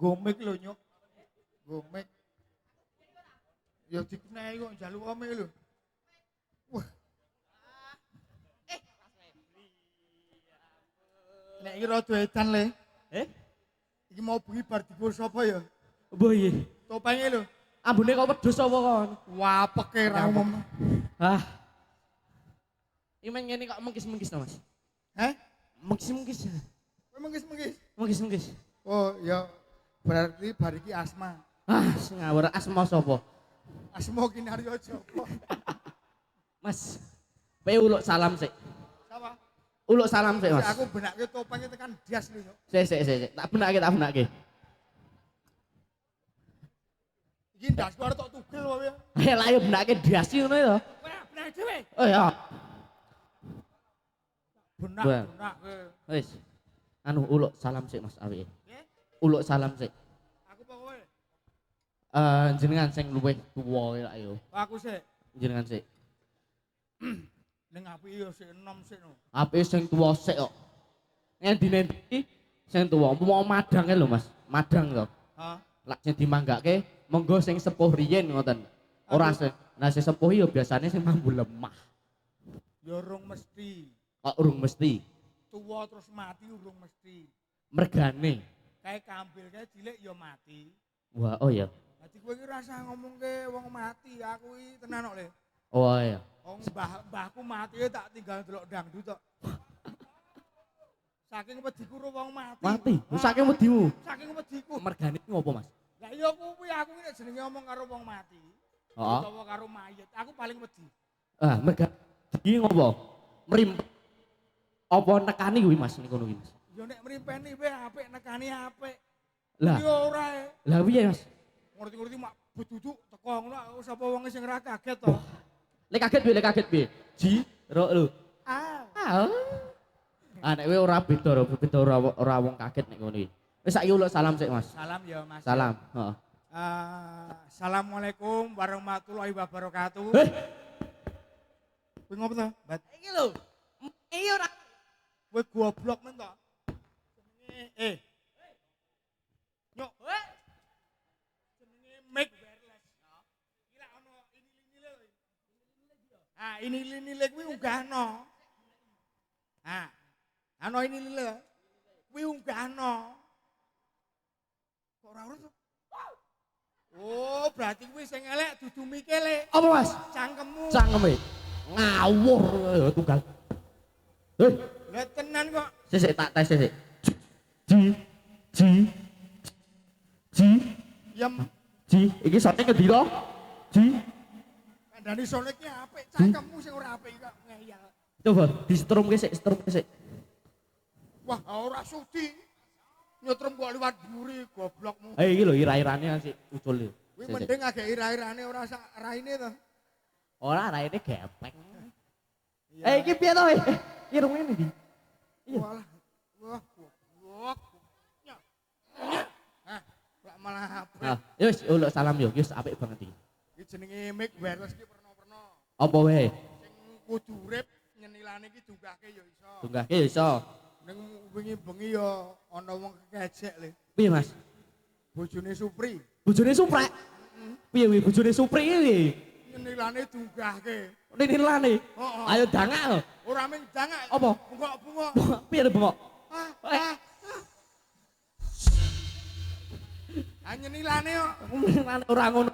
Gomik lho nyok. Gomik. Ya dikenehi kok njaluk omik lho. Wah. Nek iki rada edan le. Iki mau bengi bar dibur sapa ya? Mbah nggih. Topenge lho. Ambune kok wedhus apa kon? Wah, peke ra umum. Hah. Imen ngene kok mengkis-mengkis to, Mas? Heh? Mengkis-mengkis. Kowe mengkis-mengkis. Mengkis-mengkis. Oh, ya berarti bar iki asma. Ah, sing ngawur asma sapa? Asma Kinaryo Joko. Mas, kowe uluk salam sik. Sapa? Uluk salam sik, Mas. Aku benake topenge tekan dias lho, Nyok. Sik. Tak benake. Iki ndas karo tok tugel wae. Ayo lah yo benake diasi ngono ya. Kowe dhewe. Oh ya. Benak, Wah. benak kowe. Wis. Anu uluk salam sik Mas awike. Nggih. Uluk salam sik. Aku apa kowe? Jenengan sing luwih tuwa lak yo. Aku sik. Jenengan sik. Ning apike yo sik enom sik no. Ape sing tuwa sik kok. Ngendi-endi sing tuwa mau madang lho Mas. Madang to. Hah? Lak sing dimanggake monggo sing sepuh riyin ngoten. Ora sing nah sing sepuh yo biasane sing mambu lemah. Ya urung mesti. Kok urung mesti Tuwa terus mati urung mesti. mergane. Kayak kambil kayak cilik ya mati. Wah, oh ya. Dadi kowe iki rasa ngomongke wong mati, aku iki tenan kok Le. Oh ya. Wong mbahku mati tak tinggal delok dangdut tok. Saking wediku karo wong mati. Mati. Saking wedimu. Saking wediku. Mergane ku ngopo Mas? Lah iya kuwi aku nek jenenge ngomong karo wong mati. Heeh. Utawa karo mayit, aku paling wedi. Ah, mergane iki ngopo? Mrim. Apa nekani kuwi Mas niku kuwi Mas? Ya nek mrimpeni wae apik nekani apik. Lah, Ya ora. lah piye Mas? Ngerti-ngerti mak beduduk teko ngono sapa wong sing ora kaget to. Lek kaget piye? Ji, ro lho. Ah. Ah, nek kowe ora beda ora wong kaget nek ngono iki. Wis saiki uluk salam sik Mas. Salam ya Mas. Salam, heeh. Assalamualaikum warahmatullahi wabarakatuh. Kowe ngopo to? Bat. Iki lho. Iki ora Kowe goblok men to. Jenenge Nyok. Jenenge mic wireless. Iki lak ono ini lho. Ah, ini lho kuwi unggahno. Ah. Ano ini lho. Kuwi unggahno. Kok ora urut to? Oh, berarti kuwi sing elek dudu mikele. apa Mas? Cangkemmu. Cangkeme. Ngawur tunggal. Hei, Lah tenan kok. sik tak tes sik. Ji. Yem Ji, iki sote ngendi to? Ji. kandhane sone iki apik, cangkemmu sing ora apik kok ngeyel. Coba disetrumke sik. Wah, ora sudi. Nyetrum kok liwat mburi goblokmu. Iki lho ira-irane sik ucul. Kuwi mending agek ira-irane ora sak raine to. Ora raine gepeng. Iya. Iki piye to? Irunge ndi? Iya. Walah. Wah, goblok. Nya. Hah, lak malah apik. Ah, ya wis uluk salam yo, wis apik banget iki. Iki jenenge mic wireless iki perno-perno. Apa wae? Sing kudu urip nyenilane iki dungahke ya iso. Tunggahke ya iso. Ning wingi bengi ya ana wong kekejek le. Piye Mas? Bojone Supri. Bojone Suprek. Piye kuwi bojone Supri iki? Nyenilane dungahke. Nilane. Heeh. Ayo dangak lho. Ora mung dangak. Apa? Bungok-bungok. Piye to bengok? Nyenilane kok. Ora ngono.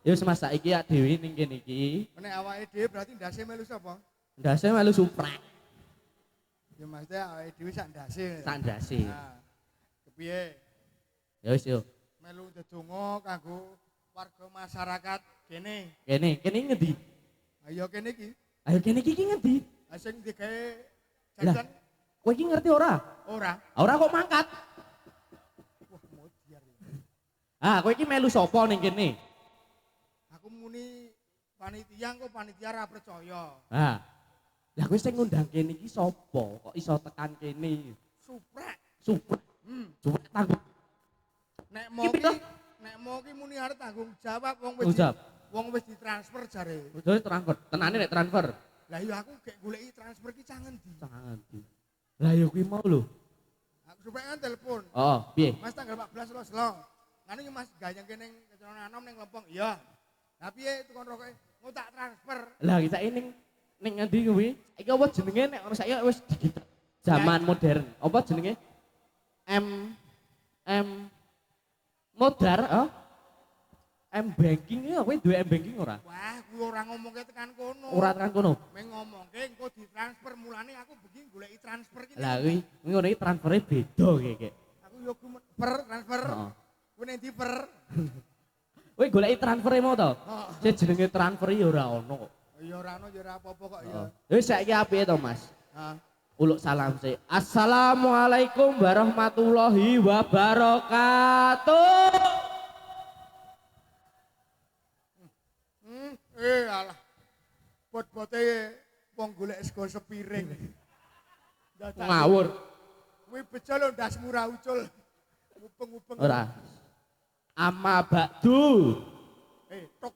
Ya wis Mas saiki ya dhewe ning kene iki. Nek awake dhewe berarti ndase melu sapa? Ndase melu Suprek. Ya maksudnya awake dhewe sak ndase. Sak ndase. Nah. Kepiye? Ya wis yo. Melu ndedonga kanggo warga masyarakat kene. Kene ngendi? Ayo kene iki. Ayo kene iki ngendi? Sing digawe Lah, jajan kowe iki ngerti ora? ora. Ora kok mangkat. Wah, modiar. Ah, kowe iki melu sapa ning kene? Aku muni panitia kok panitia ra percaya. Ah. Lah kowe sing ngundang kene iki sapa? Kok iso tekan kene? Suprek. Suprek. Suprek tanggung Nek mau Iki ki, nek mau ki muni arep tanggung jawab wong wis ditransfer jare. Udah transfer. Tenane nek transfer. Lah iya aku gek goleki transfer ki cang endi? Sangat. Lah ya kuwi mau lho. Aku supaya kan telepon. Oh, piye? Mas tanggal 14 lo selo. Ngene iki Mas gayeng kene keceronan anom ning Lempeng. Iya. Lah piye tukon rokoke? Mau tak transfer. Lah kita ini ning ngendi kuwi? Iki apa jenenge nek ono saya wis digital. Zaman modern. Apa jenenge? Modar, oh? M-banking ya, kowe duwe M-banking ora? Wah, kuwi ora ngomongke tekan kono. Ora tekan kono. Meng ngomongke engko ditransfer mulane aku begini goleki transfer ki. Lah kuwi ngono iki transfere beda kek. Aku yo per transfer. Heeh. Kuwi nek di per. Kowe goleki transfere mau to? Heeh. Sing jenenge transfer ya ora ono kok. Ya ora ono ya ora apa-apa kok ya. Wis saiki apike to, Mas? Heeh. Uluk salam sih. Assalamualaikum warahmatullahi wabarakatuh. Alah. bot-bote wong golek sego sepiring. Ngawur. Kuwi bejo lho ndasmu ra ucul. Ngupeng-ngupeng. Ora. Ama bakdu. Tok.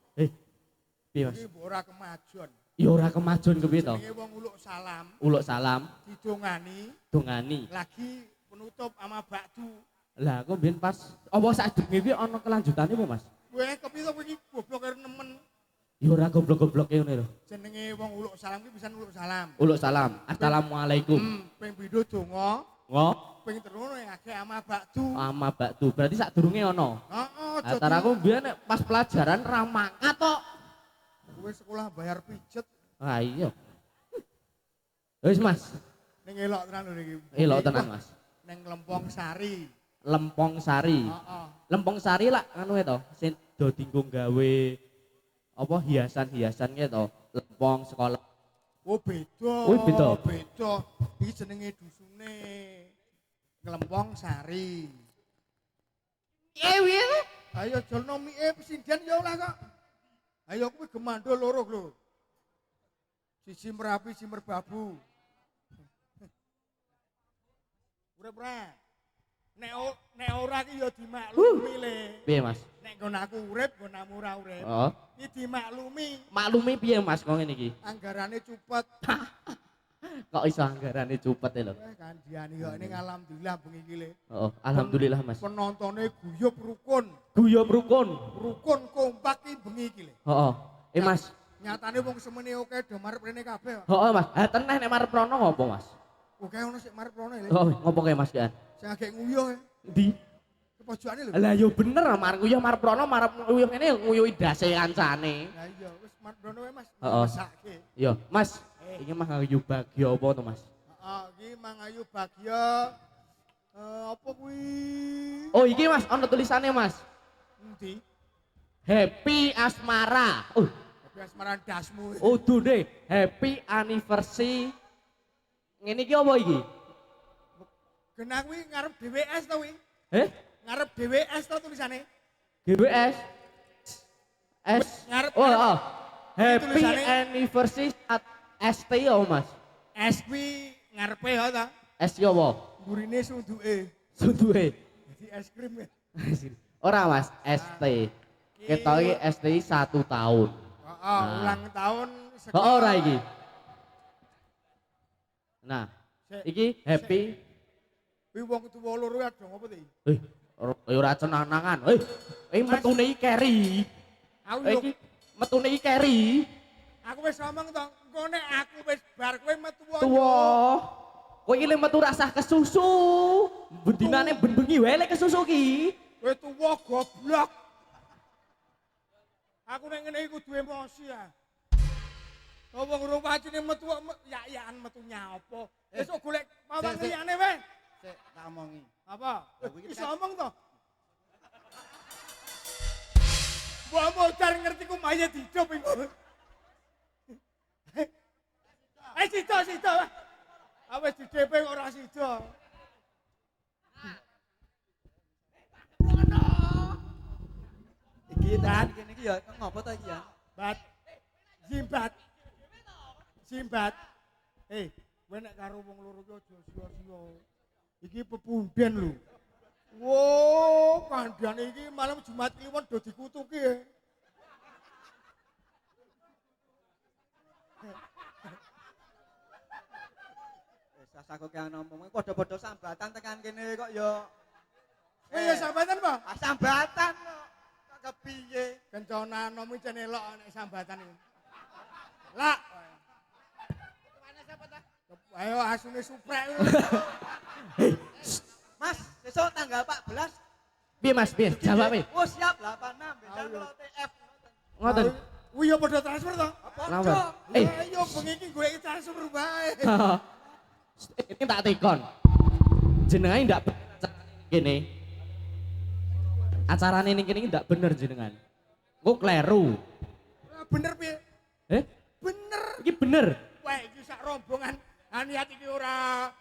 Piye Mas? Iki mbok ora kemajon. Ya ora kemajon kepiye to? Jenenge wong uluk salam. Uluk salam, Dongani. dongani. Lagi penutup ama bakdu. Lah kok mbiyen pas apa sadurunge kuwi ana kelanjutane apa Mas? Weh kepiye to iki goblok karo nemen. Ya ora goblok-gobloke ngene lho. Jenenge wong uluk salam ki pisan uluk salam. Uluk salam. Assalamualaikum. Ping pindho donga, Ngo, ping telu ngake ama bakdu. ama bakdu. Berarti sadurunge ana. Heeh, Antara aku mbiyen nek pas pelajaran ra mangkat tok. kowe sekolah bayar pijet Ah iya. Wis Mas, ning elok tenan lho iki. elok tenan Mas. Ning Lempong Sari. Lempong Sari. Heeh. Lempong Sari lah anu to, sing do dinggo gawe apa hiasan-hiasan ki to. Lempong sekolah. Oh beda. Oh, beda. Beda. Iki jenenge dusune Nglempong Sari. Piye? Ayo jolno mie pesinden ya lah kok. Ayo kuwi gemandul loro lho. Siji Merapi, siji Merbabu. Urip ora. Nek ora ki ya dimaklumi le. Piye Mas? Nek nggon aku urip, nggonamu ora urip. Oh. Iki dimaklumi. Maklumi piye Mas kok ngene iki? Anggarane cupet. Kok iso anggarane cupet lho. Kandiani kok ning alhamdulillah bengi iki le. Oh, alhamdulillah Mas. Penontonnya guyub rukun. Guyub rukun. Rukun kompak iki bengi iki le. Heeh. Mas. Nyatane wong semene oke do marep rene kabeh. Heeh Mas. Ha teneh nek marep rono ngopo Mas? Oke ono sik marep rene le. Oh, ngopo kae Mas kan? Sing agek nguyuh. Ndi? Kepojokane lho. Lah yo bener marep nguyuh marep rono marep nguyuh ngene nguyuhi dase kancane. Lah iya wis marep rene wae Mas. Heeh. Mesake. Yo, Mas. Iki mah ngayu bagya apa to Mas? Heeh, iki mangayu bagya apa kuwi? Oh, iki Mas ono tulisannya Mas. Endi? Happy Asmara. Tapi asmaran dasmu. Udu deh. Happy anniversary. Ngene iki apa iki? Genah kuwi ngarep DWS to kuwi. Ngarep DWS to tulisane. GBS. S. Ngarep. Oh. Happy Tulisane. anniversary at ST ya Mas. S kuwi ngarepe ya ta. S ya apa? Gurine sunduke. Sunduke. Jadi es krim ya. Ora Mas, ST. Ketok iki ST 1 tahun. Heeh, ulang tahun Oh, ora iki. Nah, iki happy. Kuwi wong tuwa loro ya dong apa iki? Ora cenanangan. Metune iki carry. Aku Iki metune iki carry. aku wis ngomong to, engko nek aku wis bar kowe metu Tuwa. Kowe iki metu rasah kesusu. Bendinane ben bengi wae lek kesusu ki. Kowe tuwa goblok. Aku nek ngene iki kudu emosi ya. Kok wong ora wajine metu ya-yaan metu nyapa. Esuk golek mawang liyane wae. Sik tak omongi. Apa? Kuwi Wis omong to. Mbok modar ngerti ku mayat hidup iku. Sida. Awes di DP ora sida. Iki tenan kene iki ya ngopo to iki ya? Simbat. Kowe nek karo wong loro ki aja sia-sia. Iki pepunden lho. Wo, kandhane iki malam Jumat Kliwon do dikutuki. Wis aku ki ngomong padha-padha sambatan tekan kene kok ya. Ya sambatan apa? Sambatan kok. Kok kepiye? Kencana nomu jan elok nek sambatan iki. Lah. Ayo asune suprek. Mas, besok tanggal 14. Piye Mas? Piye? Jawab piye? Oh siap 86 beda karo TF. Ngoten. Kuwi ya padha transfer to? Napa? Ayo bengi iki golek transfer bae. Ini tak tekon. Jenengan ndak kene. Acarane ning kene ndak bener jenengan. Kok kleru. Bener piye? Bener. Iki bener. Wah, iki sak rombongan. Niat iki ora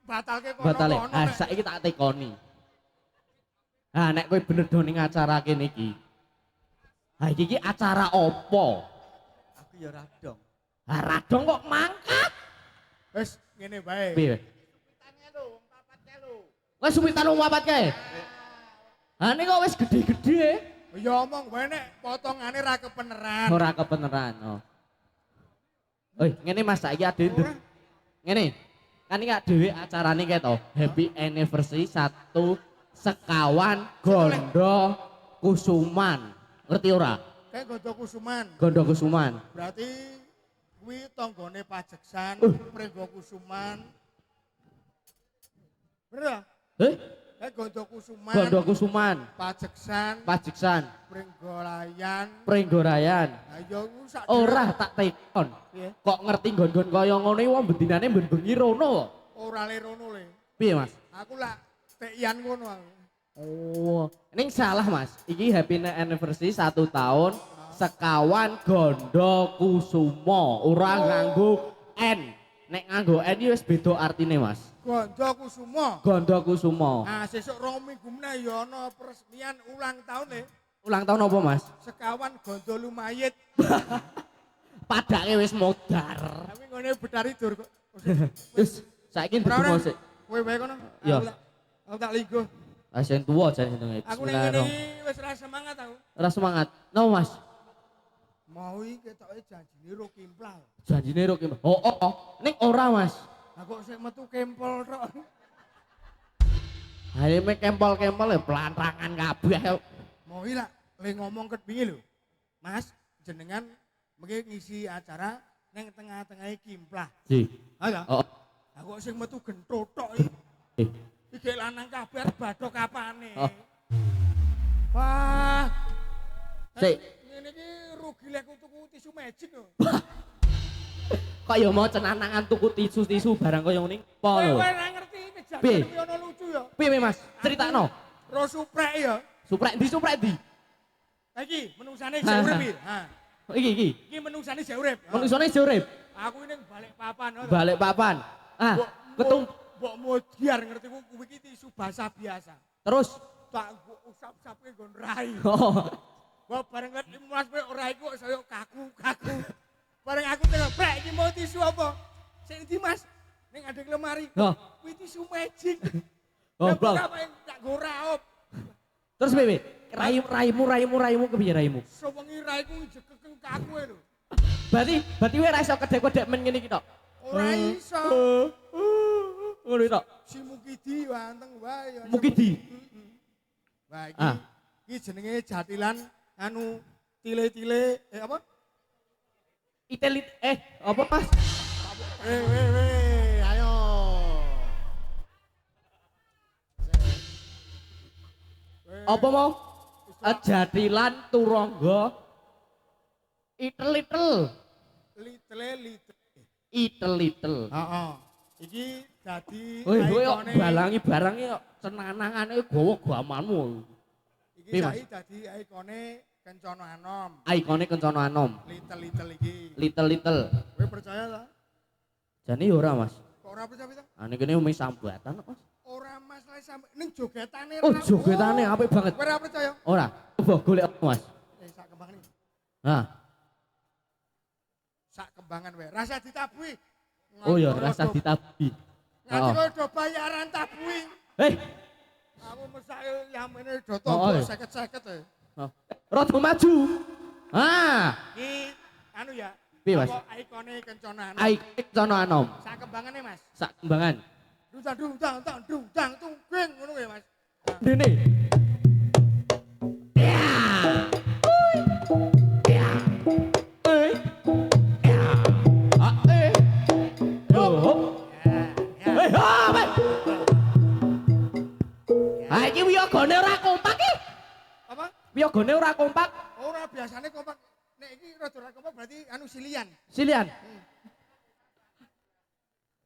batalke kono. Batale. Saiki tak tekoni. Nek kowe bener do ning acara kene iki. Iki acara opo? Aku ya ora dong. Ah, radong kok mangkat. Wis ngene bae. Piye? Wes suwitan wong papat kae. Ha ini kok wis gede-gede. Ya omong bae nek potongane ra kepeneran. Ora kebenaran. Oh. Oi, ngene Mas saiki ade Ora. ngene. Kan iki dhewe acarane kae to. Happy anniversary 1 sekawan Gondo Kusuman. Ngerti ora? Kayak Gondo Kusuman. Gondo Kusuman. Berarti kuwi tanggane Pajeksan, Prenggo Kusuman. Bener? Heh? Kayak Gondo Kusuman. Gondo Kusuman, Pajeksan, Pajeksan, Prenggolayan. Prenggorayan. Ayo ku sak Ora tak tekon. Piye? Kok ngerti nggon-nggon kaya ngono iki wong bendinane ben bengi rono kok. Ora le rono le. Piye Mas? Aku lak tekian ngono aku. Oh, ini salah Mas. Iki happy anniversary 1 tahun sekawan Gondo Kusumo. Ora nganggo N. Nek nganggo N iki wis beda artine Mas. Gondo Kusumo. Gondo Kusumo. Nah, sesuk rong minggu meneh ya ana peresmian ulang tahun le. Ulang tahun apa Mas? Sekawan Gondo Lumayit. Padake wis modar. Tapi ngene bedari dur kok. Wis saiki Ora, ndedemo ora. sik. Kowe wae kono. Iya. Aku tak linggo. Ah sing tuwa jan jenenge. Aku ning ngene iki wis ra semangat aku. Ora semangat. No Mas. Mau iki ketoke janjine ro kimplang. Janjine ro ki. Oh. Ning ora Mas. Lah kok sik metu kempol tok. Hae mek kempol-kempol ya pelantangan kabeh. Mau iki lak le ngomong ket wingi lho. Mas, jenengan mengki ngisi acara ning tengah-tengahe kimplah. Ji. Ayo. Oh. Aku sing metu genthot tok iki. Eh. Iki lanang kabeh arep badhok kapane. Oh. Wah. Sik. Ngene iki rugi lek aku tuku tisu magic lho. Kok ya mau cenanangan tuku tisu-tisu barang kaya ngene. Po lho. Kowe ora ngerti Piye? kejadian iki ono lucu ya. Piye Mas? Critakno. Ro suprek ya. Suprek di. Lah iki menungsane jek urip iki. Ha. Iki. Iki menungsane jek urip. Ha. Manusane urip. Aku ning balik papan. Balik papan. Ah, ketung. Mbok modiar ngerti ku kuwi iki tisu basah biasa. Terus. Tak mbok usap-usapke nggon rai. Oh. Mbok bareng ngerti Mas kowe ora iku kok saya kaku. Bareng aku tengok, "Brek, iki mau tisu apa?" Sing ndi Mas? Ning adek lemari. Oh. Kuwi tisu magic. Oh, Lah, bro. apa yang tak go raop. Terus piye? Raimu kepiye raimu? Sewengi raiku jekeken kaku lho. Berarti kowe ora iso kedek-kedek men ngene iki tok. Ora iso. Ngono tok. Si Mukidi wanteng wae. Mukidi. Wah iki Ah. iki jenenge jatilan anu tile-tile apa? Itelit apa Mas? Ayo. Apa mau? Jadilan turangga itel-itel. Itel-itel. Heeh. Iki dadi Woi, kok ikone. balangi barang kok cenanangane gawa gamanmu. Iki Piye, Mas? saiki dadi ikone Kencana Anom. Ikone Kencana Anom. Little iki. Little. Kowe percaya ta? Jane ya ora, Mas. Kok ora percaya ta? Ane kene umi sambatan kok, Mas. Ora masalah sampe ning jogetane. Oh, jogetane apik banget. Kowe ora percaya? Ora. Coba golek apa, Mas? Sak kembang iki. Nah. Sak kembangan wae. Rasa ditabui. Oh ya, rasa ditabi. Nganti Oh. kowe do bayaran tabui. Hei, Aku mesake yamene do Oh, tombo iya. 50-50 e. rada maju. Ah, Iki anu ya. Piye, Mas? Apa ikone Kencana Anom. Ikone Kencana Anom. Sak kembangane Mas. Sak kembangan. Dudang tunggeng ngono ya Mas. Dene. Ya. Ya. Eh. Ya. Ah, eh. Oh. Eh, apa? Ah, iki wiyagane ora kompak iki. Apa? Wiyagane ora kompak. Ora biasane kompak. Nek iki rada ora kompak berarti anu silian. Silian.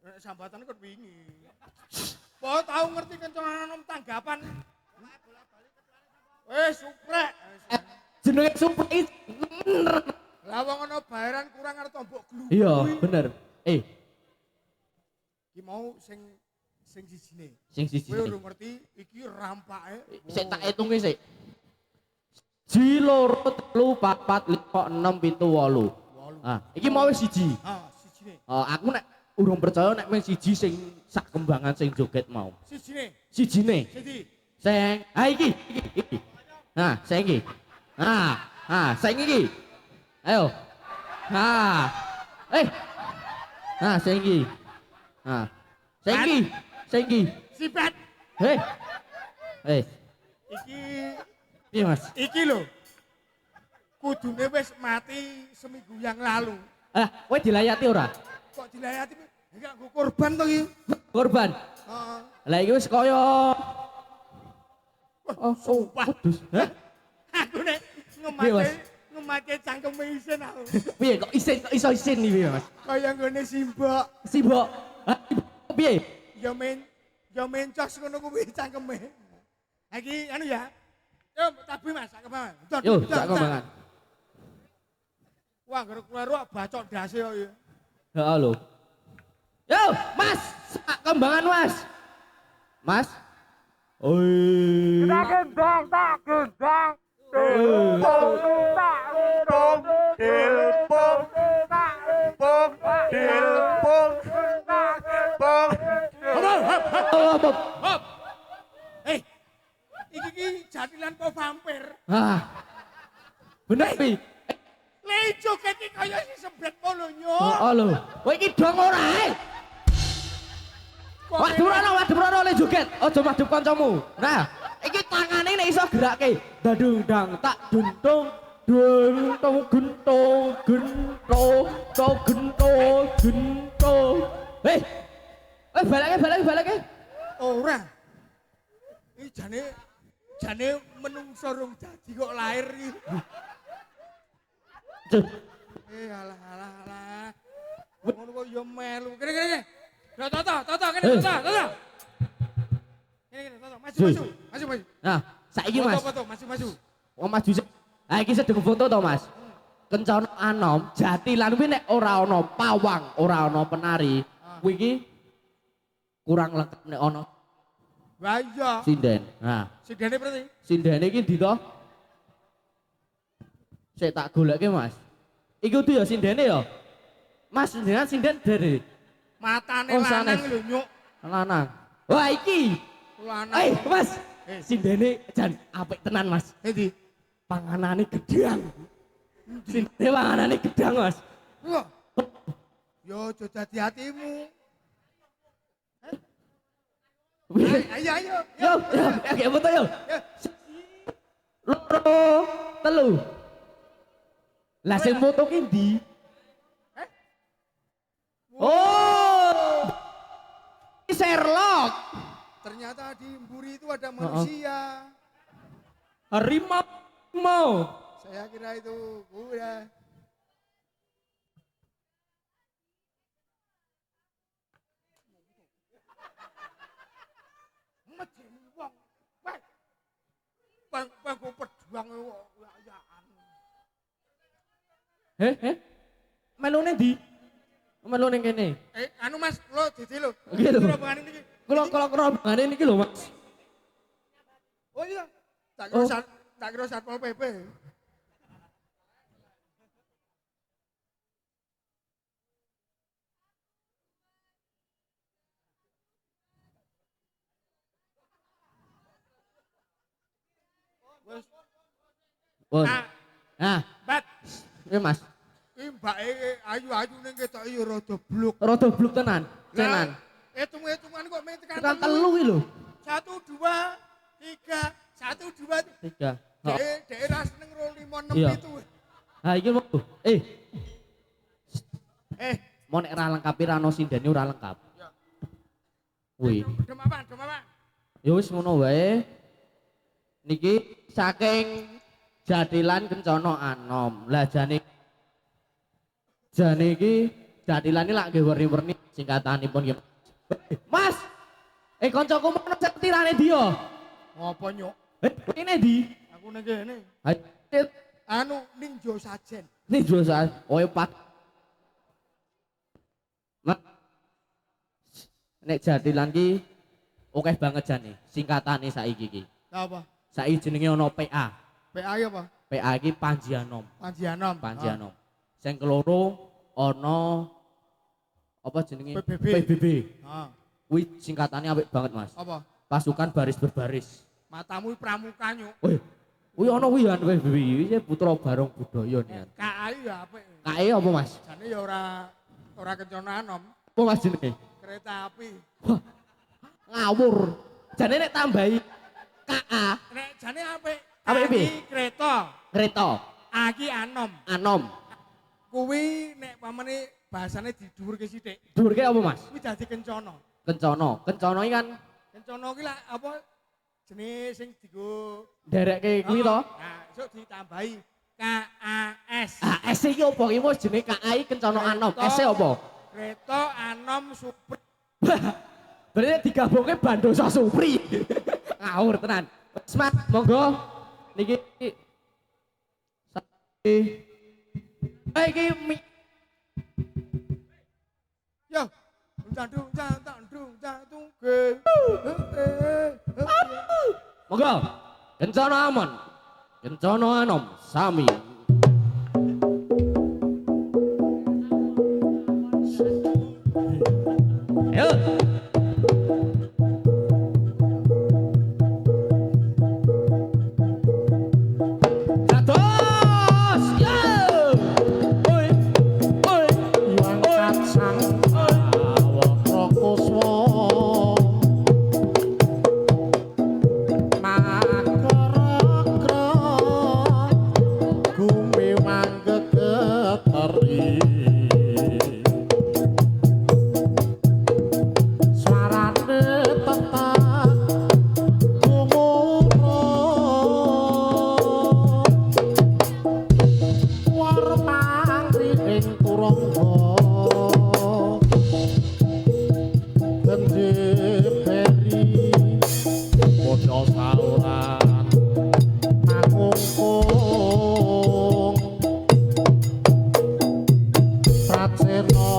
Nek sambatan kok wingi. Po tau ngerti Kencana Anom tanggapan. Suprek. Jenenge Supri. Lah wong ana bayaran kurang arep tombok glu. Iya, bener. Iki mau sing sijine. Sing siji. Kowe urung ngerti iki rampake. Sik tak hitunge sik. 1 2 3 4 5 6 7 8. 8 Ah, iki mau wis siji. Sijine. Oh, aku nek urung percaya nek mung siji sing sak kembangan sing joget mau. Sijine. Sijine. Siji. Sing, iki. Nah, sing iki. Sing iki. Ayo. Sing iki. Sing iki. Sing iki. Sipet. Hei. Iki Piye, Mas? iki lho. Kudune wis mati seminggu yang lalu. Kowe dilayati ora? Kok dilayati enggak nggo korban to iki? Korban. Heeh. Lah iki wis kaya Sumpah. Kudus. Hah? Aku nek Piye, Mas? ngemake cangkeme isin aku. Piye kok iso isin iki, piye, Mas? Kaya nggone simbok. Simbok. Hah? Piye? Ya mencos ngono kuwi cangkeme. Iki anu ya. Yo tabi Mas, sak kembangan. Yo, sak kembangan. Wah, gara keluar bacok dase kok ya. Heeh lho. Yo, Mas, sak kembangan, Mas. Mas. Oi. Tak gendang. Hop. Iki jadilan po vampir. Bener pi. Le joget iki kaya si sebet polo nyo. Heeh lho. Kowe iki dong ora ae. Waduh le joget. Aja madhep kancamu. Nah, iki tangane nek iso gerake. Dadung dang tak duntung. Gento. Hei. Balake. Ora. Iki jane menungso rung dadi kok lahir iki. Alah. Ngono kok ya melu. Kene. Lah toto kene toto. Kene toto maju. Nah, saiki Mas. Foto maju. Wong maju. Iki sedeng foto to, Mas. Kencana anom, jatilan kuwi nek ora ana pawang, ora ana penari, kuwi iki kurang lengkap nek ana Lah iya. sinden. Nah, Sidene berarti. sindene iki ndi to? Sik tak goleke, Mas. Iki kudu ya sindene ya. Mas, jenengan sinden dari Matane Oh, lanang sanes. lho nyuk. lanang. Wah, iki. Lanang. Mas. Sindene jan apik tenan, Mas. Endi? Panganane gedang. Sindene panganane gedang, Mas. Wah. Yo aja dadi hatimu. Ayo. Yo, kayak foto yo. Loro, telu. Lah sing foto ki ndi? Oh. Sherlock. Ternyata di Mburi itu ada manusia. Harimau. Saya kira itu kuda. Medeni wong. Baik. Bangku pejuang wayaan. Melone ndi? Melone kene. Anu Mas, lo didi lo. Iya lho. Rombongan ini. Kula rombongane niki lho, Mas. Oh iya. Oh. Tak kira Satpol PP. Wes. Pun. Ah, Nah, Bat, iya Mas. iki mbake ayu-ayu ning ketok ya rada bluk. Rada bluk tenan. Cenan. Hitung-hitungan kok meh tekan Tekan telu iki lho. 1 2 3 1 2 3. daerah seneng roll 5 6 Iya. itu. Nah, iki mau. Mau nek ra lengkap ra ono sindene ora lengkap. Ya. Wih. Dem apa? Ya wis ngono wae. Niki saking Jatilan Kencana Anom. Lah jane iki Jatilan iki lak nggih werni-werni singkatanipun nggih. Mas. Kancaku mono setirane dia. Apa nyuk? Ini di. Aku ning kene. Anu Ninjo Sajen. Ini jualan. Oh pak. Mas. Nek Jatilan ki oke banget jane. Singkatane saiki iki. Lah apa? Saiki jenenge ana PA. PA ya apa? PA iki Panji Anom. Panji Anom. Panji Anom. Sing keloro ana apa jenenge? PBB. PBB. Heeh. Kuwi singkatannya apik banget, Mas. Apa? Pasukan baris berbaris. Matamu pramuka nyuk. Wih, kuwi ana kuwi kan PBB iki putra barong budaya niat. KAI ya apik. Kae apa, Mas? Jane ya ora kencana anom. Apa Mas jenenge? Kereta api. Wah, ngawur. Jane nek tambahi KA, Nek jane apik. Apik piye? KAI kereta. kereta, Aki anom. anom. Kuwi nek pamane bahasane didhuwurke sithik. Dhuwurke apa, Mas? Kuwi dadi kencana. Kencana. Kencana iki kan Kencana kuwi lak apa jenis sing digo nderekke kuwi to. Nah, esuk ditambahi KAS. Ah, S iki apa? Iki wis jenenge KA iki kencana anom. S e apa? Kereta anom Supri. Berarti digabungke Bandosa Supri. Ngawur tenan. Semat, monggo niki iki Yo, jandung jandung jandung ge. monggo kencana aman. Kencana anom sami. Ayo. Dados, yo. Oi, oi, Iwang kacang awak rokuswa makara-kara gumiwang gegeteri swarane tetap gumurung war pangri ing turangga gendheperi padha sauran mangungkung pracena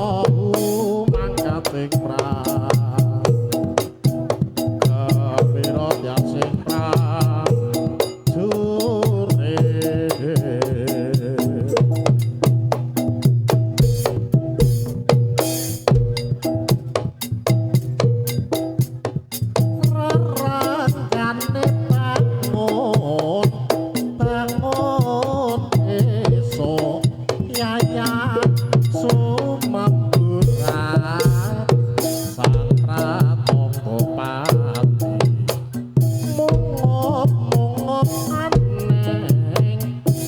mangkating prang kawira sing prang jure rerangane bangun bangun esuk yayan sumamburan sang pratapa pati mungop aneng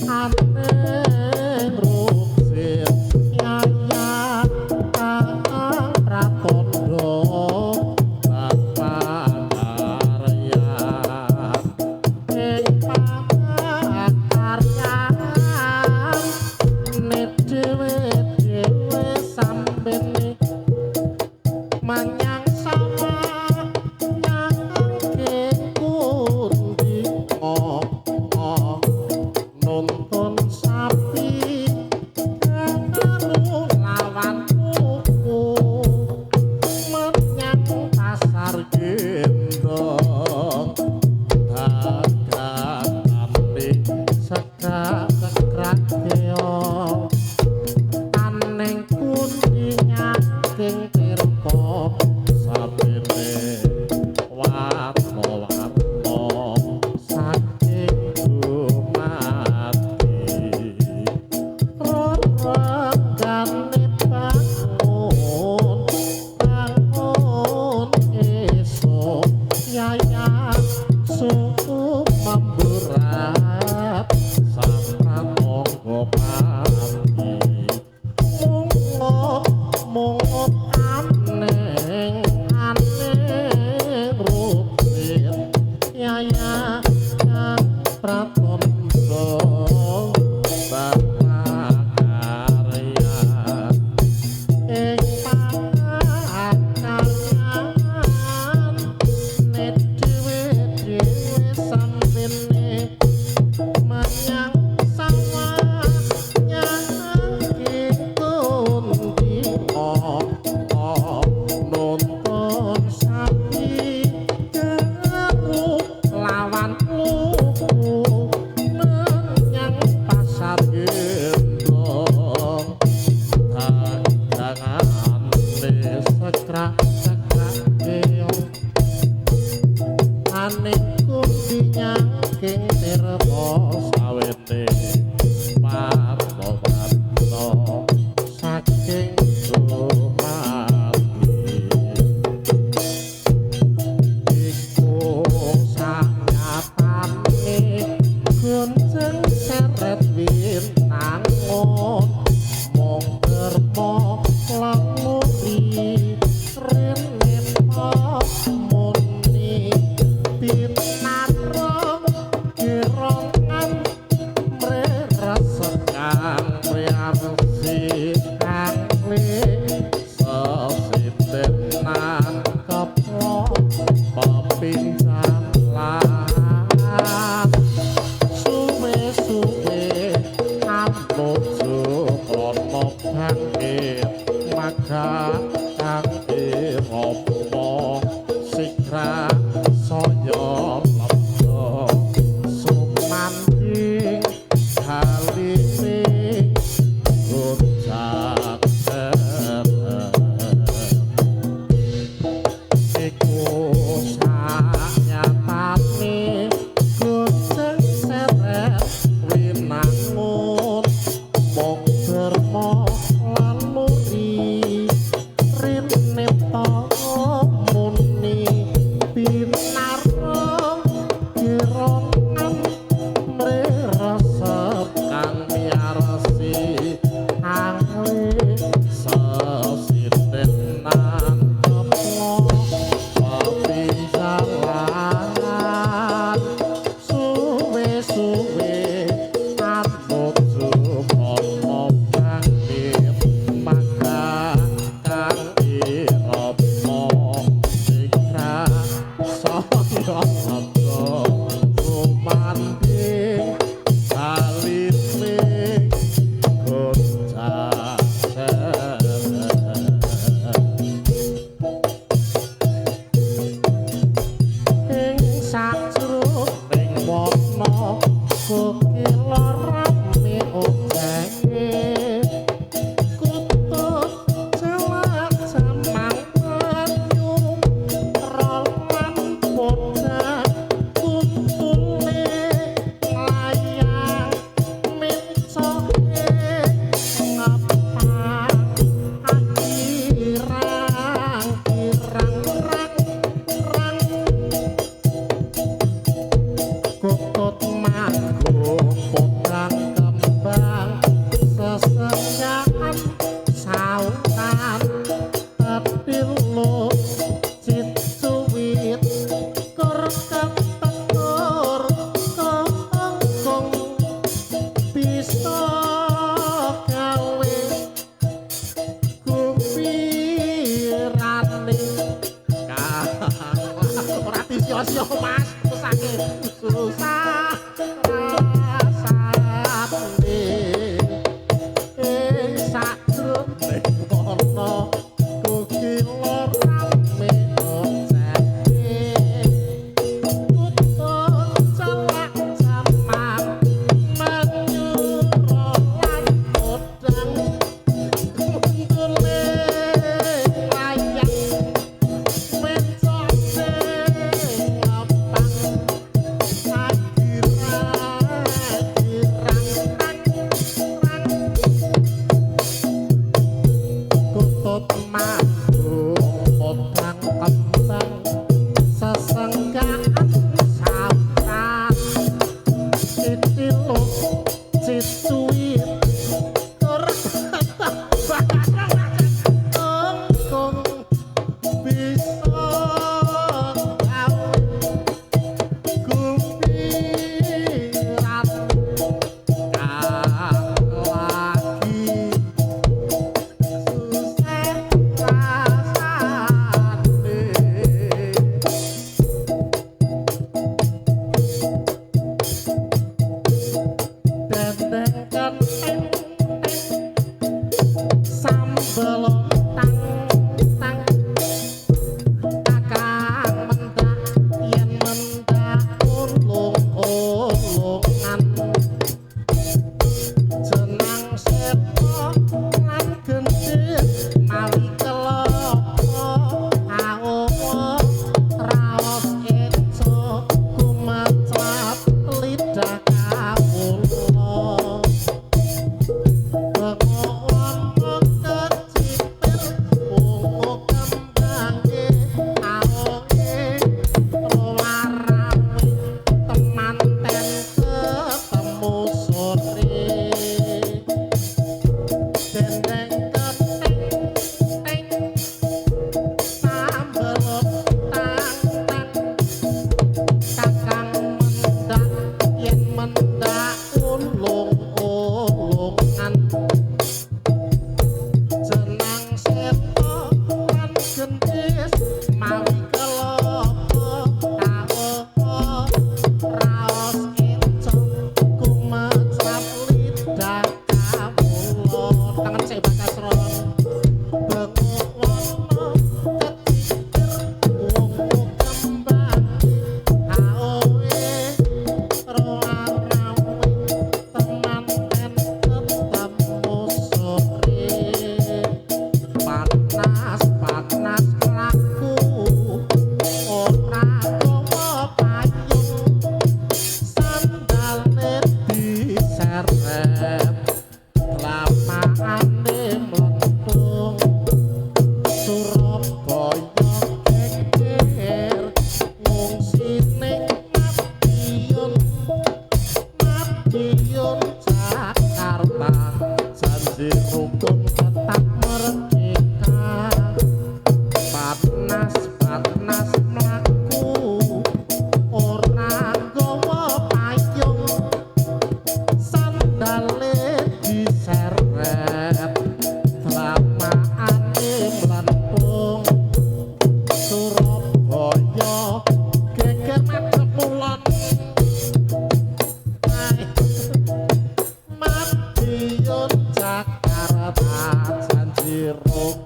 aneng ruksit yayan kang pratandha pakaryan ing pakaryan nek dhewe sambene manyang sama nyangke pundi nuntun sapi karo lawan tuku menyang pasar gendong dagangane sekrak-sekrak keong aneng pundi nyaking tirta sapene warna-warna saking dumati rerengane bangun bangun esuk yayan suku mamburat sang pramangga pati mungop aneng aneng ruksit yayan kang pratandha pakaryan ing pakaryan nek dhewe sambene manyang sawah nyangke pundi derma lamuri rene muni pinarong kirongan mrerasekang priamsi kangli sesitenan keplok pepincan lan suwe-suwe ambojo krono bangkit maka kangge romo sigra saya lembo sumanting haline gunjak iku sanyatane gojeng seret winangun mung derma lan muri rene muni pinarong kirongan mresep kang miarsi angli sesitenan keplok pepinjalan suwe-suwe ambojo krono bangkit maka kang irama sigra saya lembo sumanting haline gunjak ing sajroning wana kukila rame ojenge kutut celak jamang banyu rolan bodak kuntune layang mencoke ngapa akirang kirang rang kutut manggo podang kembang sesenjaan sautan tetilut cicuwit kur ketekur kongkong bisa gawe kupirane ora disio-sio Mas susake susah rasane ing sakjroning wana kukila rame ojenge kutut celak jamang menyuruh podang kuntune layang mencoke ngapang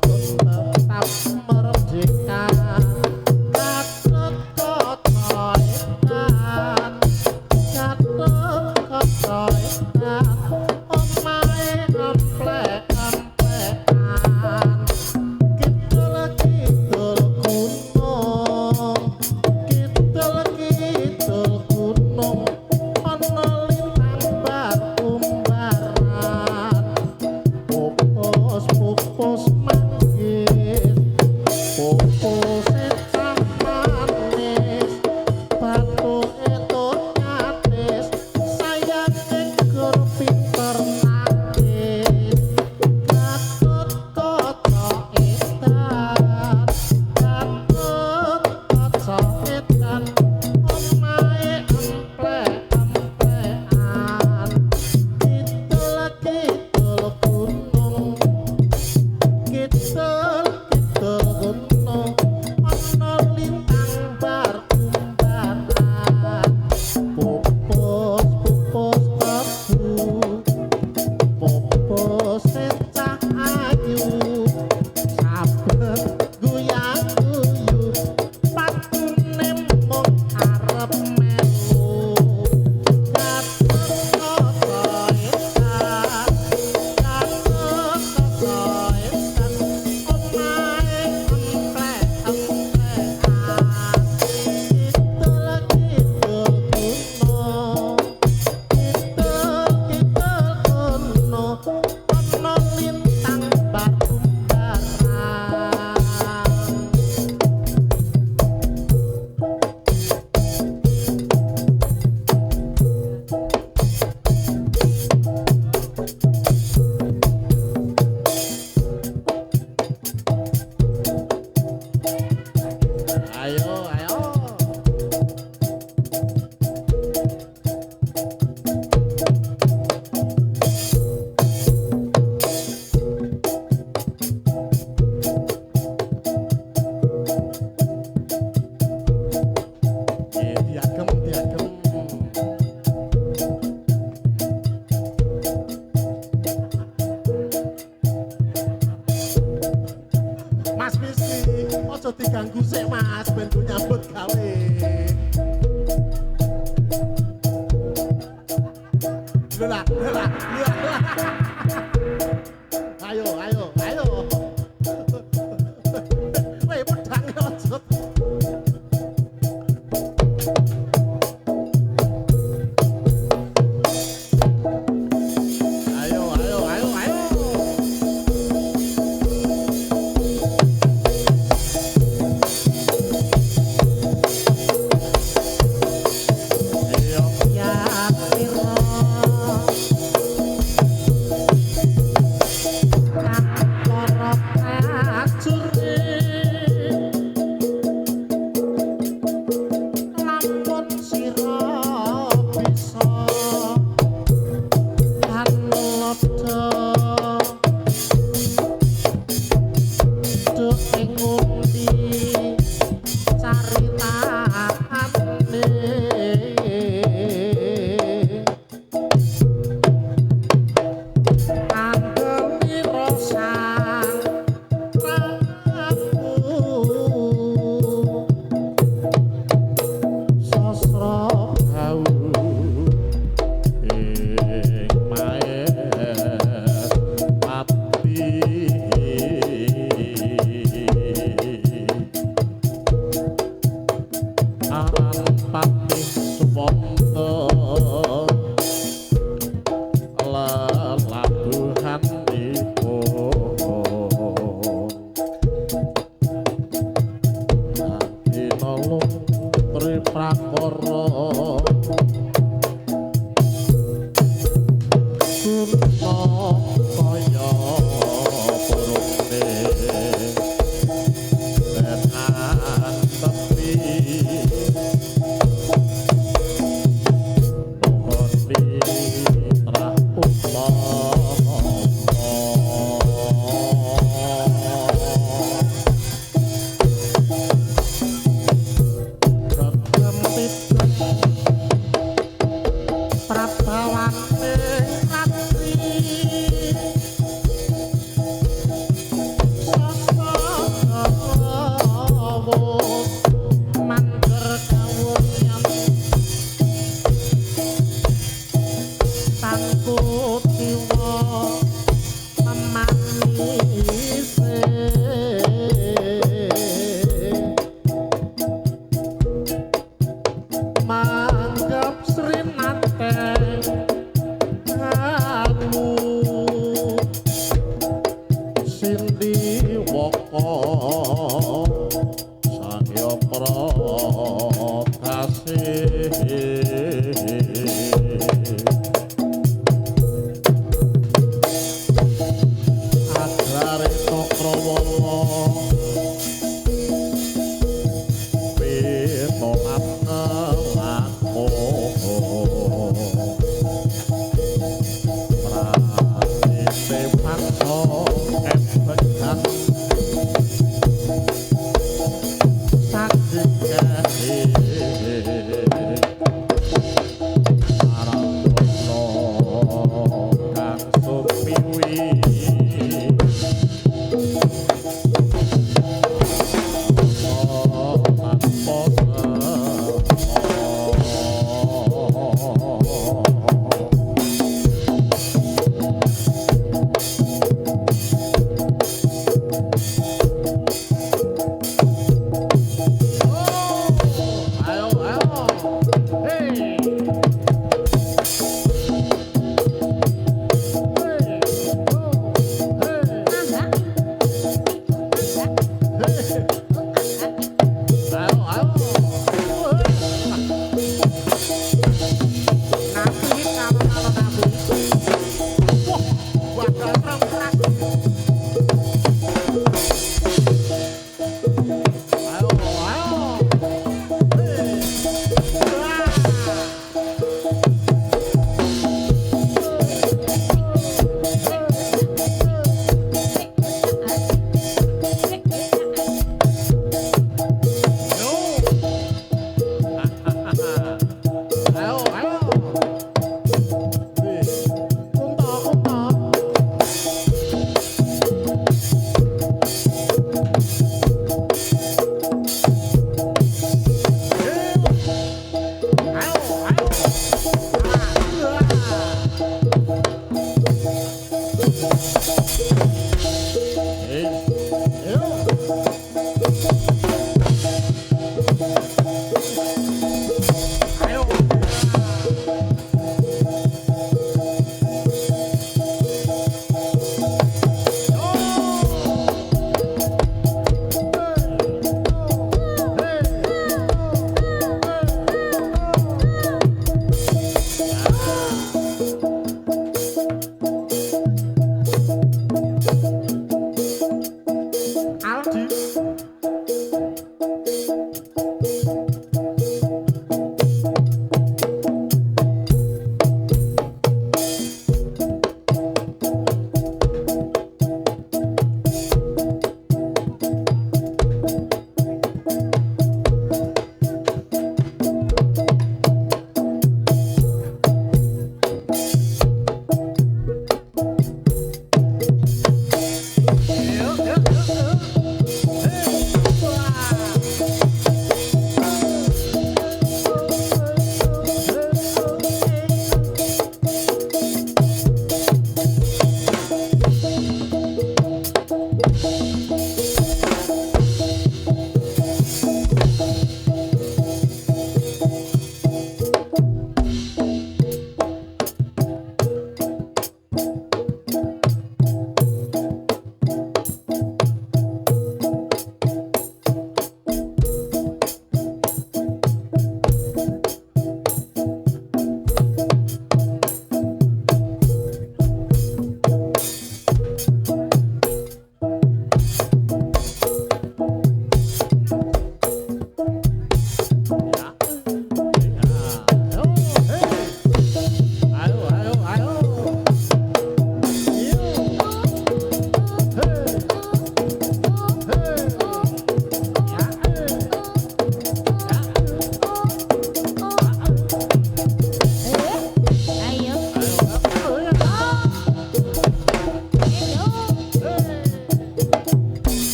tetap merdeka Gatot kaca edan Gatot kaca edan omahe amplek-amplekan Kidul-kidul gunung Kidul-kidul gunung ana lintang bar-umbaran Pupus manggis Pupus secah manis Batu itu nyatis Sayang egur pinter nangis Gatot kaca edan Gatot kaca edan omahe amplek-amplekan Kidul-kidul gunung Kidul-kidul gunung ana lintang bar-umbaran Pupus tebu Pupus secah ayu Saben guyang-guyu patune mung arep melu Gatot kaca edan Gatot kaca edan omahe amplek-amplekan Kidul-kidul gunung Kidul-kidul gunung ana lintang bar-umbaran Ayo, ayo. Diagem, diagem. Mas Misti, ojo diganggu sik Mas, ben ku nyambut gawe. Lha, lha, lha. Ayo, ayo, ayo. Weh, pedang ojo. Ayo, ayo, ayo, ayo. waka Sangya Prakasih Agrare Cakrawala Pitolat ngelako Prasine paksa embekan Saking kahih Maranggono kang sumiwi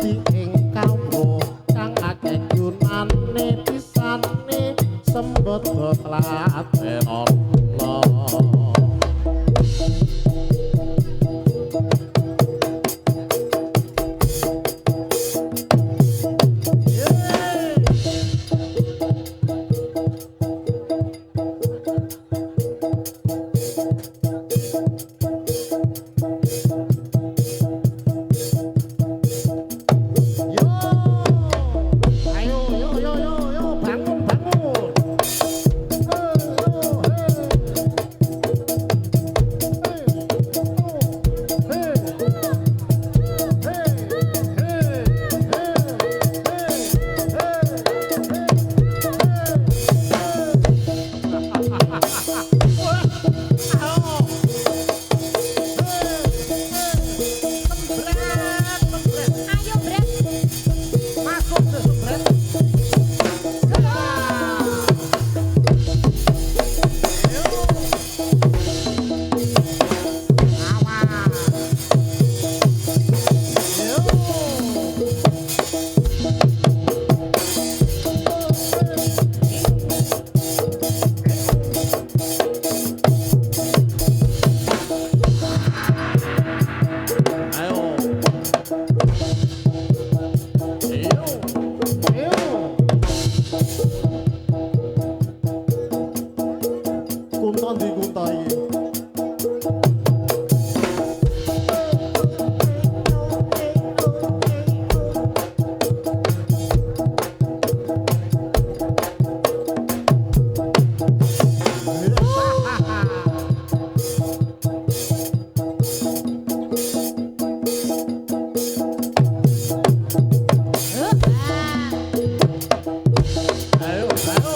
dadi ing kawruh kang akeh gunane pisane sembet klaten ana. Kunta di kunta iki. Ayo, ayo.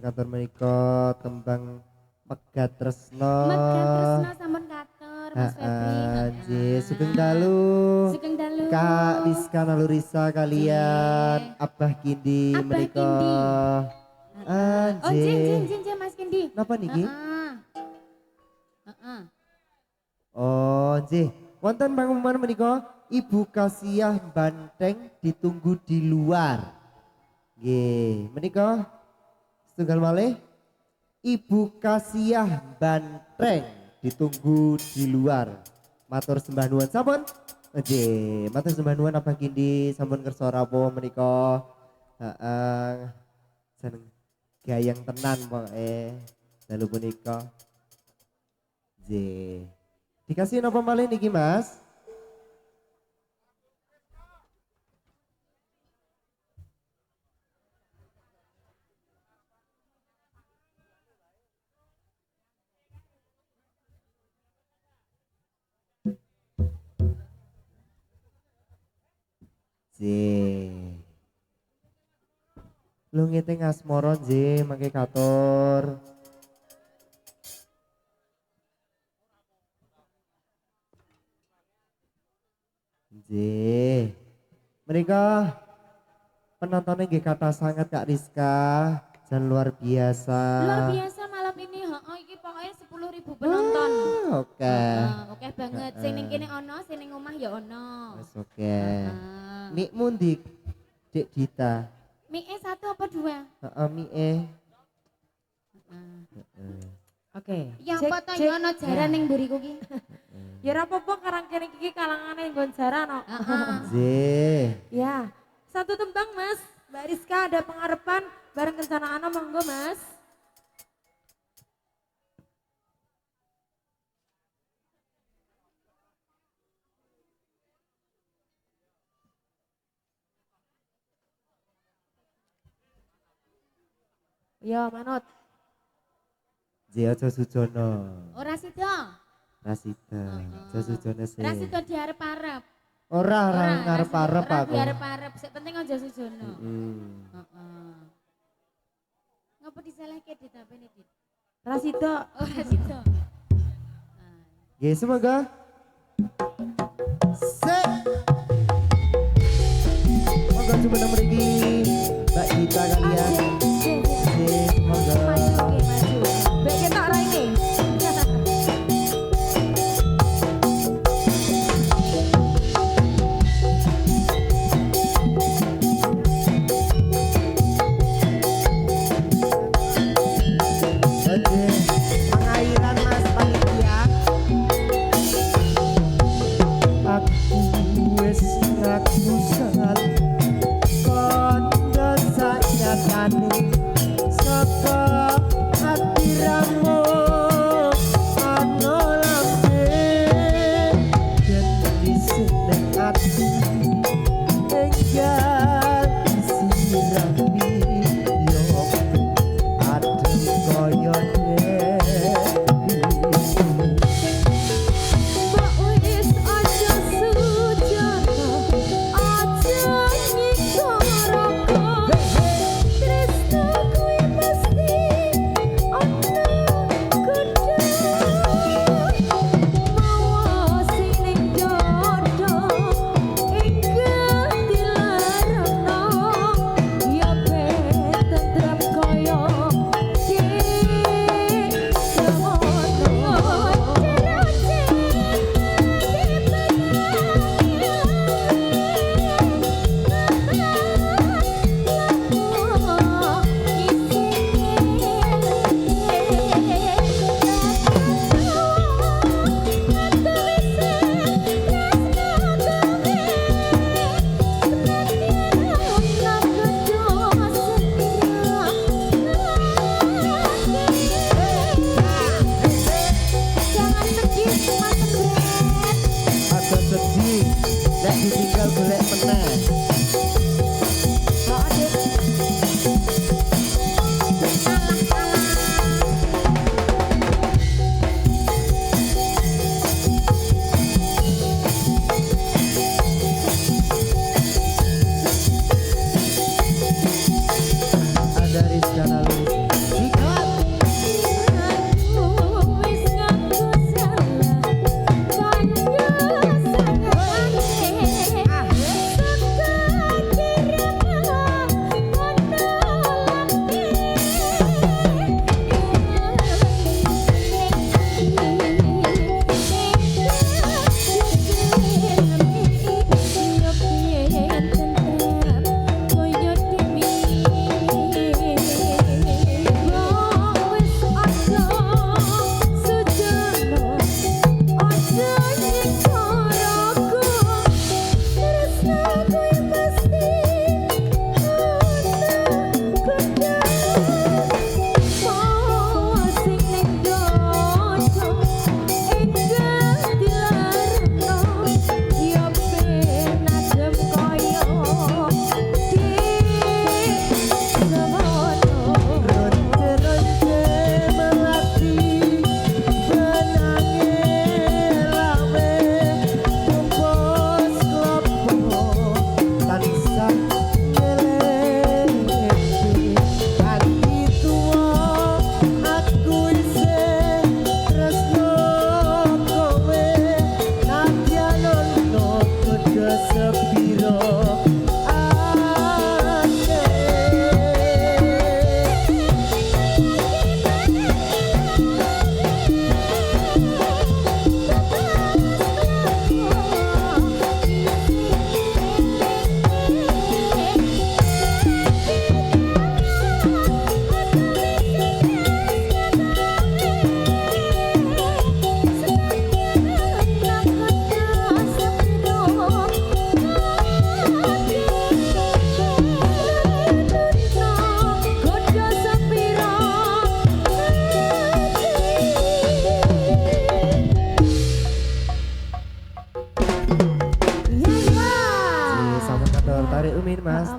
katur menika tembang Megat Tresno. Megat Tresno sampun katur Mas Febri. Nggih, sugeng dalu. Sugeng dalu. Kak Rizka Nalurisa kalian Abah Kindi Abah menika. Oh, jin Mas Kindi. Napa niki? Heeh. Oh, nggih. Wonten pangumuman menika Ibu Kasiah Banteng ditunggu di luar. Nggih, menika setunggal malih Ibu Kasiah Banteng ditunggu di luar. Matur sembah nuwun sampun. Nggih, matur sembah nuwun Abah Kindi sampun kersa rawuh menika. Heeh. Seneng gayeng tenan pokoke dalu punika. Nggih. Dikasih napa malih niki, Mas? Lu ngiting asmara nggih mangke katur. Nggih. Mereka penontonnya nggih kata sangat Kak Rizka dan luar biasa. Luar biasa malam ini, iki pokoknya 10.000 penonton. Oke. Oke banget. Sing ning kene ono, sing ning omah ya ono. Wes oke. Mikmu ndi, Dek Dita? Mie 1 apa 2? Heeh, mie. Oke. Ya apa to ya ono jaran ning mburiku ki. Ya ora apa-apa karang kene iki kalangane nggon jaran no. Nggih. Ya. Satu tembang Mas. Mbak Rizka ada pengarepan bareng kencana ana monggo Mas. Ya manut. Nggih aja sujono. Ora sida. Rasida. Aja sujono sih. Ora sida diarep-arep. Ora ngarep-arep Ora aku. diarep-arep, sing penting aja sujono. Heeh. Heeh. Ngapa disalahke ditapene Dit? Rasida. Ora sida. Nggih semoga Moga cuma mriki Mbak Gita kalian. Nggih, semoga. Maju nggih maju. Mbak ketok ra ini. Oke, pengairan Mas Panitia. Aku wis ngaku salah. Kondo saya tani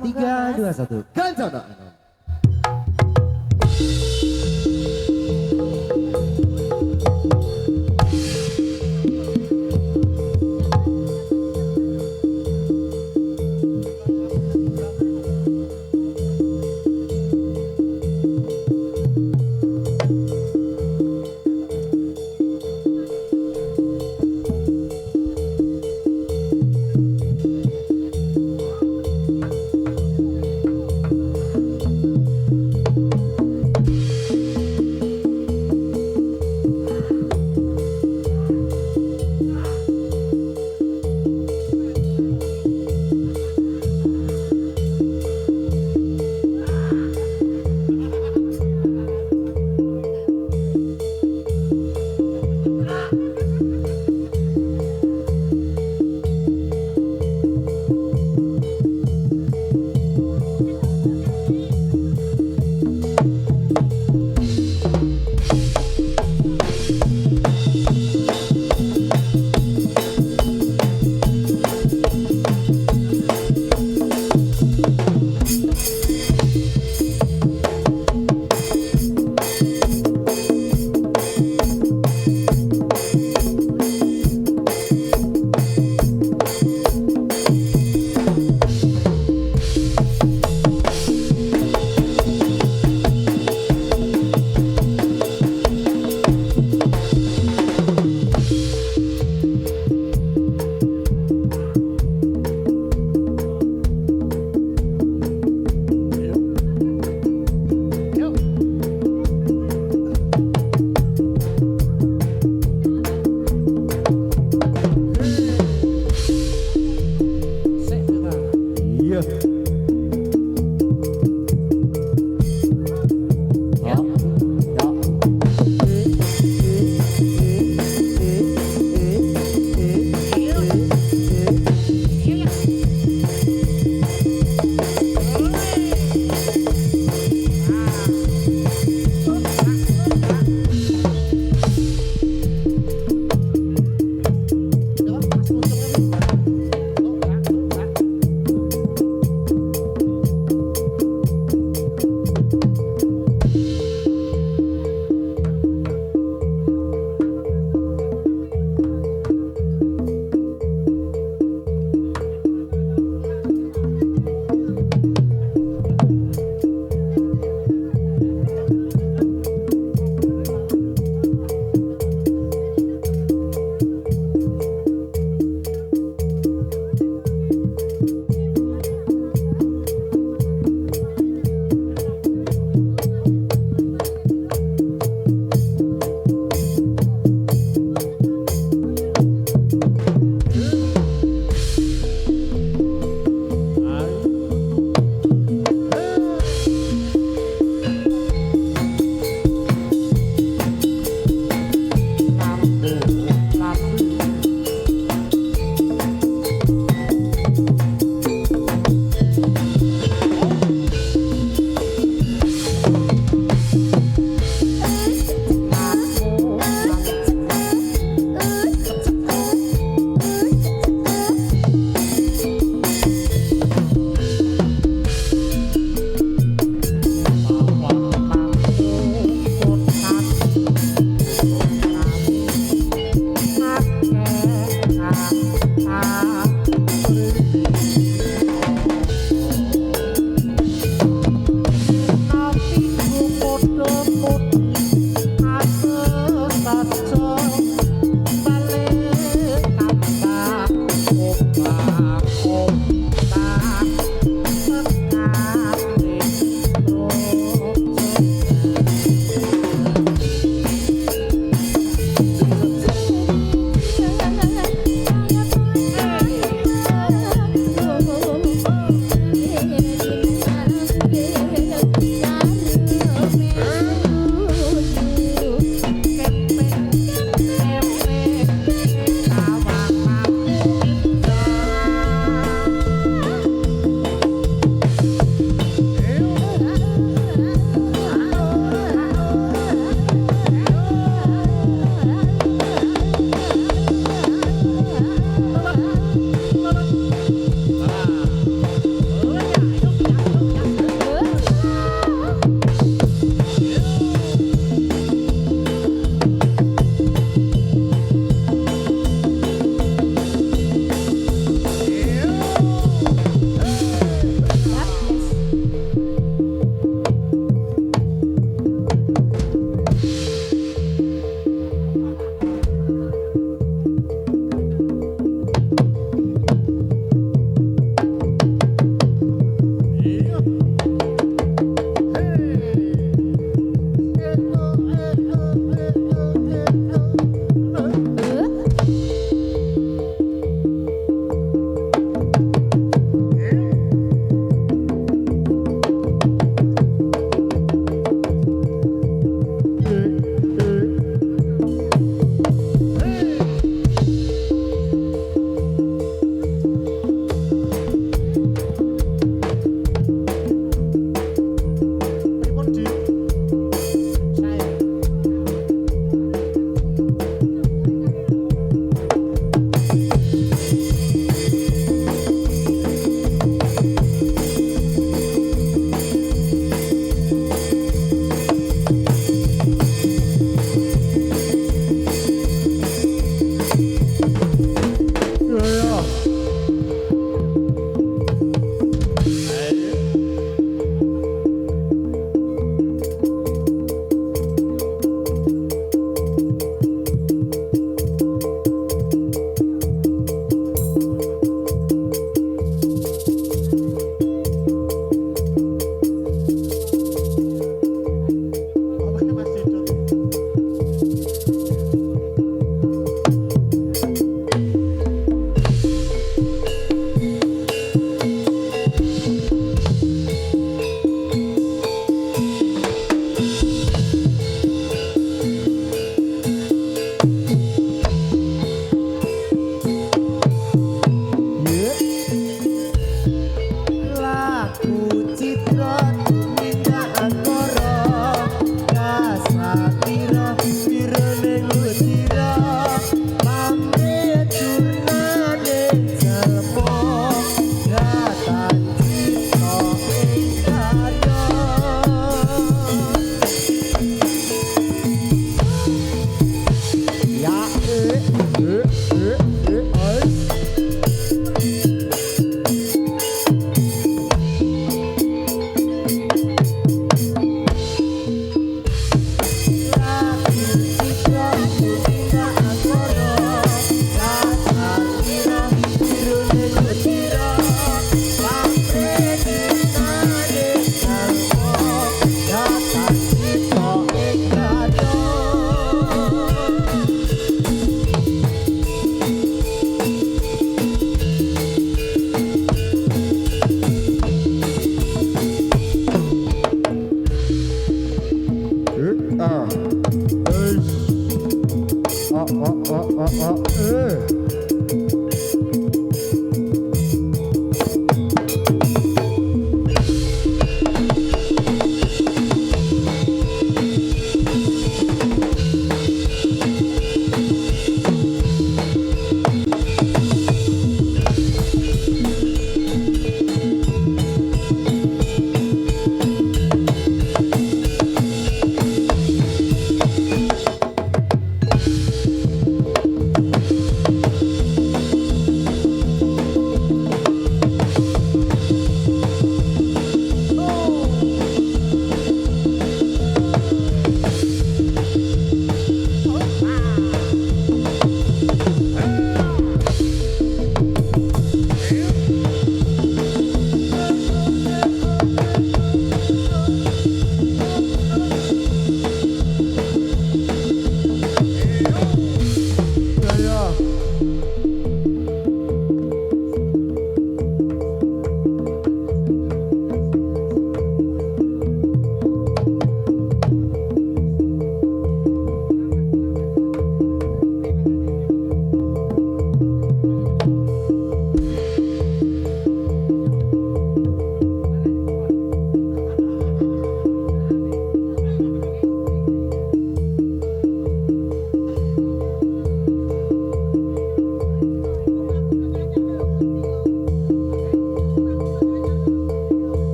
3, 2, 1. Gancono Anom.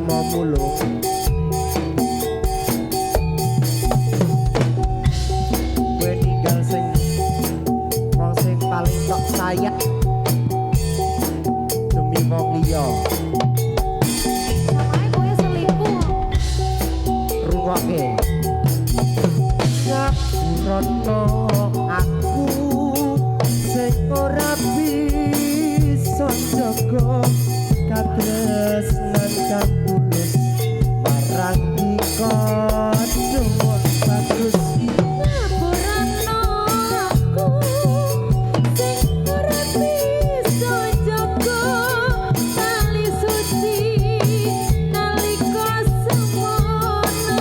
mau mulung. Gue ninggal sing wong sing paling tok sayang demi wong liya. Namanya gue selingkuh. Rungokke. Ngapurono aku sing ora bisa jaga katresnan kang tulus marang dikodo bagus. Ngapurano aku sing ora bisa jaga tali suci nalika semono.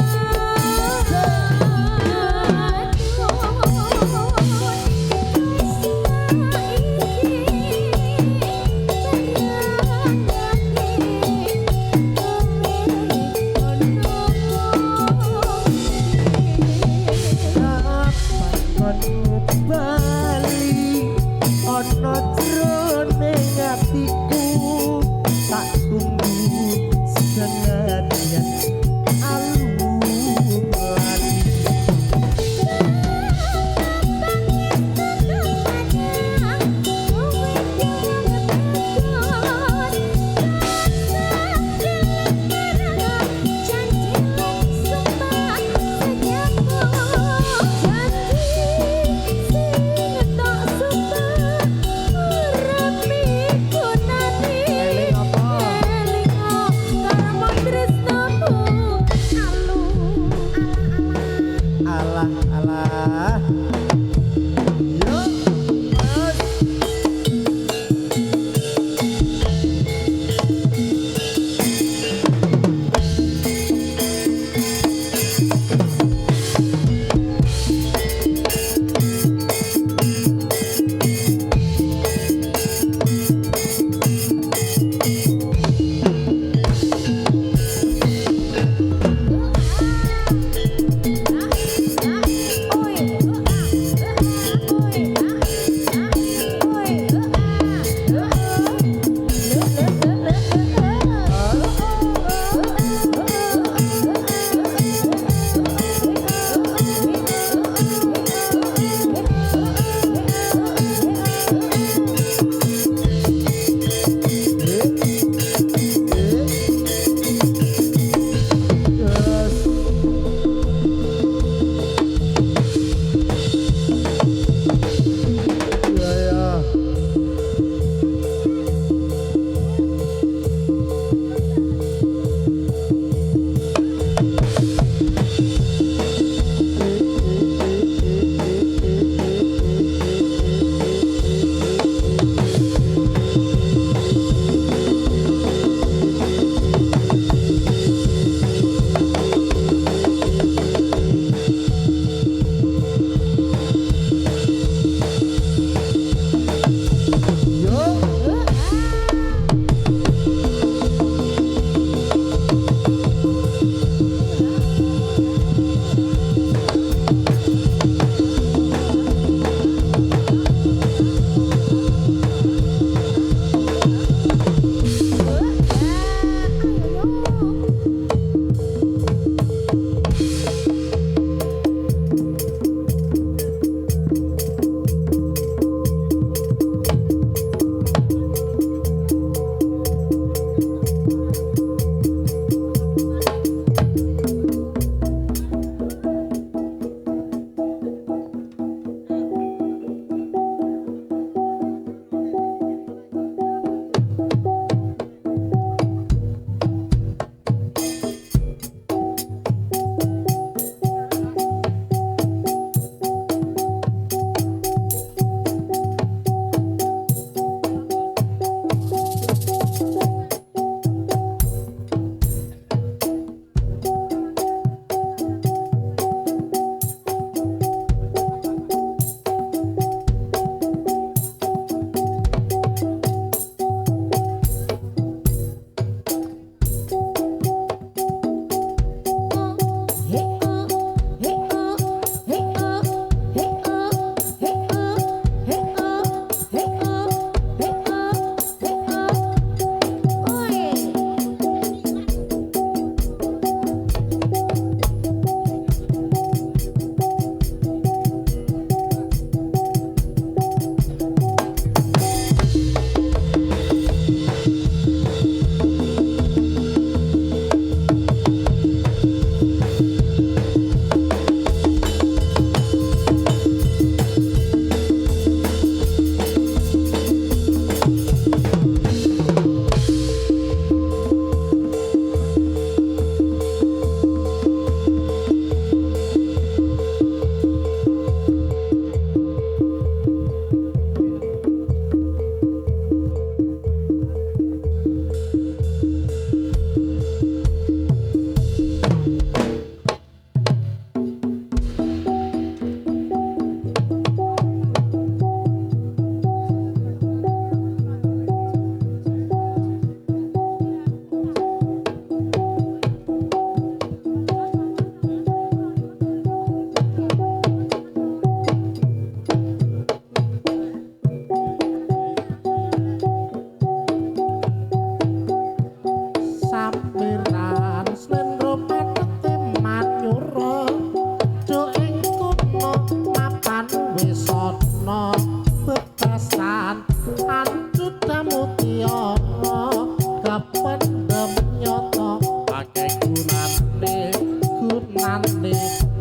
kependem nyoto akeh gunane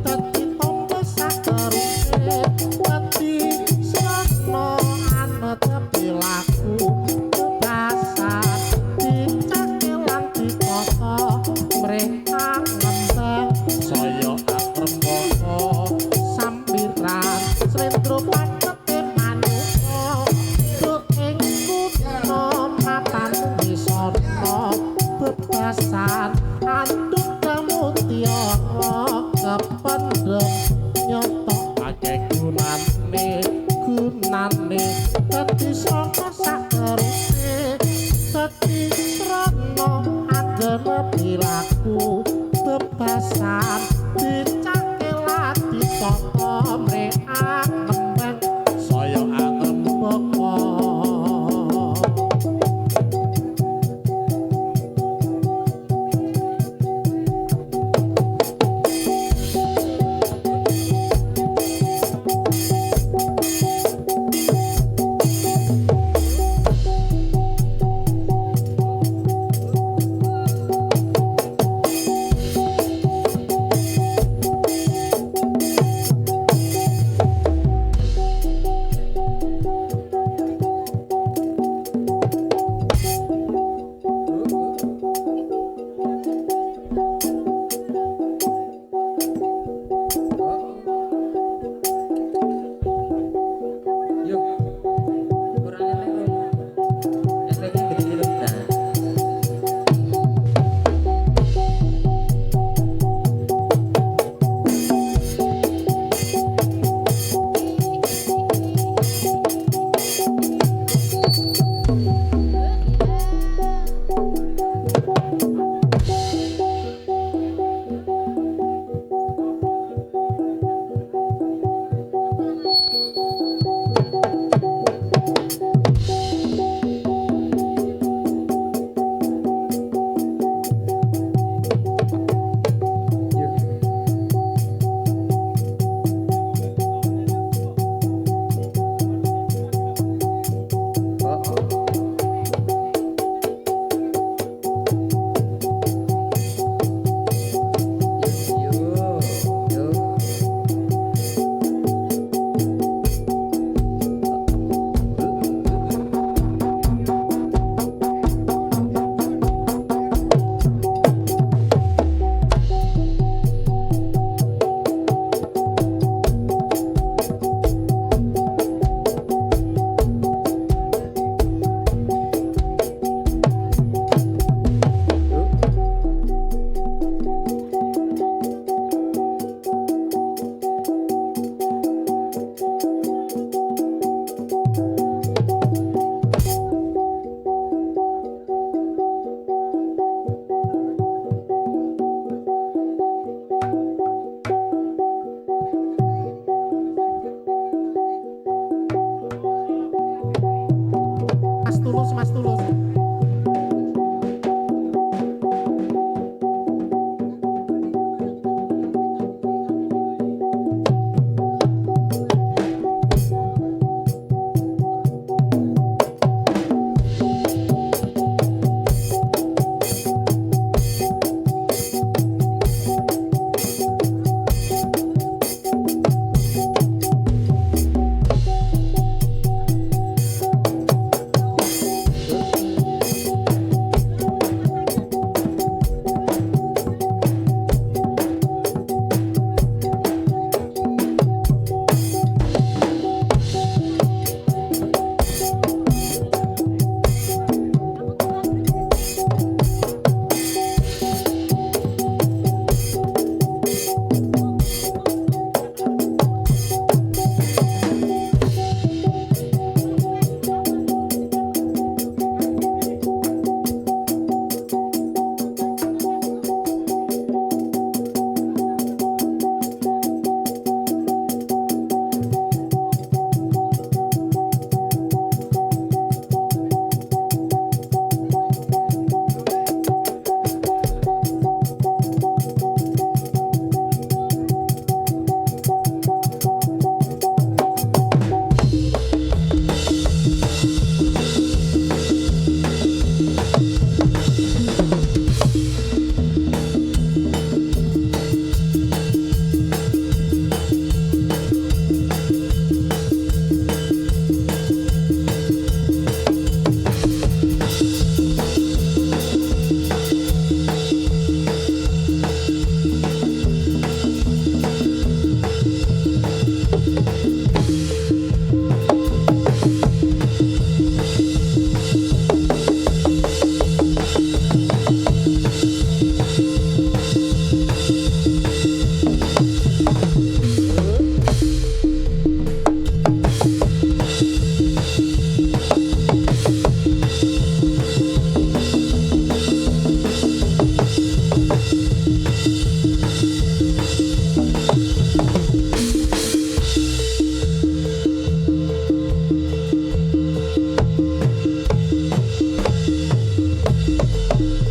dadi tombo sakeruse dadi sono anut perilaku dasar dicakelan ditoto mereka ngenteng saya akrem koko sampiran slendro patete manusa ing kutha mapan disono bebasan anduk mutiara kependem nyoto akeh gunane dadi saka sakeruse dadi srana adene perilaku bebasan dicakelan ditata mreka ngembang saya angen pokok Mas.